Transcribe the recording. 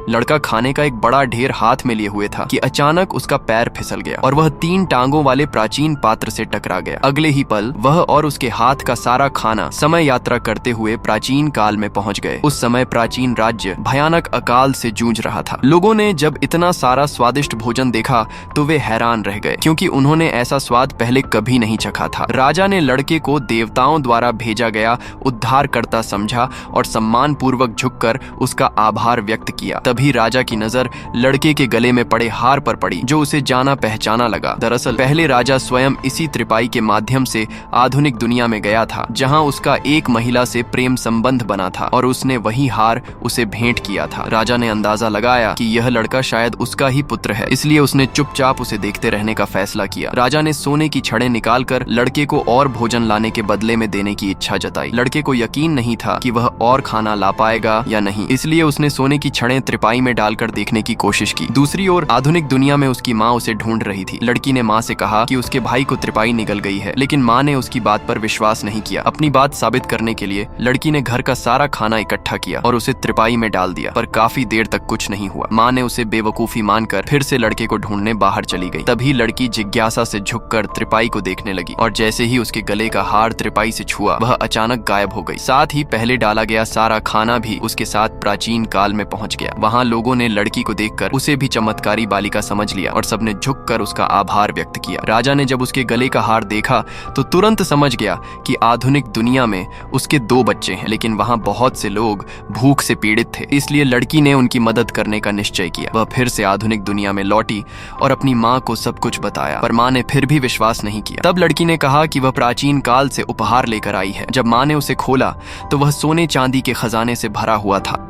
लड़का खाने का एक बड़ा ढेर हाथ में लिए हुए था कि अचानक उसका पैर फिसल गया और वह 3 टांगों वाले प्राचीन पात्र से टकरा गया। अगले ही पल वह और उसके हाथ का सारा खाना समय यात्रा करते हुए प्राचीन काल में पहुंच गए। उस समय प्राचीन राज्य भयानक अकाल से जूझ रहा था। लोगों ने जब इतना सारा स्वादिष्ट भोजन देखा तो वे हैरान रह गए, क्योंकि उन्होंने ऐसा स्वाद पहले कभी नहीं चखा था। राजा ने लड़के को देवताओं द्वारा भेजा गया उद्धारकर्ता समझा और सम्मान पूर्वक झुककर उसका आभार व्यक्त किया। तभी राजा की नजर लड़के के गले में पड़े हार पर पड़ी, जो उसे जाना पहचाना लगा। दरअसल पहले राजा स्वयं इसी त्रिपाई के माध्यम से आधुनिक दुनिया में गया था, जहां उसका एक महिला से प्रेम संबंध बना था और उसने वही हार उसे भेंट किया था। राजा ने अंदाजा लगाया कि यह लड़का शायद उसका ही पुत्र है, इसलिए उसने चुपचाप उसे देखते रहने का फैसला किया। राजा ने सोने की छड़ें निकालकर लड़के को और भोजन लाने के बदले में देने की इच्छा जताई। लड़के को यकीन नहीं था कि वह और खाना ला पाएगा या नहीं, इसलिए उसने सोने की छड़ें त्रिपाई में डालकर देखने की कोशिश की। दूसरी ओर आधुनिक दुनिया में उसकी माँ उसे ढूंढ रही थी। लड़की ने माँ से कहा कि उसके भाई को त्रिपाई निगल गई है, लेकिन माँ ने उसकी बात पर विश्वास नहीं किया। अपनी बात साबित करने के लिए लड़की ने घर का सारा खाना इकट्ठा किया और उसे त्रिपाई में डाल दिया, पर काफी देर तक कुछ नहीं हुआ। माँ ने उसे बेवकूफी मानकर फिर से लड़के को ढूंढने बाहर चली गई। तभी लड़की जिज्ञासा से झुककर त्रिपाई को देखने लगी और जैसे ही उसके गले का हार त्रिपाई से छुआ, वह अचानक गायब हो गई। साथ ही पहले डाला गया सारा खाना भी उसके साथ प्राचीन काल में पहुंच गया। वहां लोगों ने लड़की को देखकर उसे भी चमत्कारी बालिका समझ लिया और सबने झुककर उसका आभार व्यक्त किया। राजा ने जब उसके गले का हार देखा तो तुरंत समझ गया कि आधुनिक दुनिया में उसके 2 बच्चे हैं, लेकिन वहां बहुत से लोग भूख से पीड़ित थे। इसलिए लड़की ने उनकी मदद करने का निश्चय किया। वह फिर से आधुनिक दुनिया में लौटी और अपनी माँ को सब कुछ बताया, पर माँ ने फिर भी विश्वास नहीं किया। तब लड़की ने कहा कि वह प्राचीन काल से उपहार लेकर आई है। जब माँ ने उसे खोला तो वह सोने चांदी के खजाने से भरा हुआ था।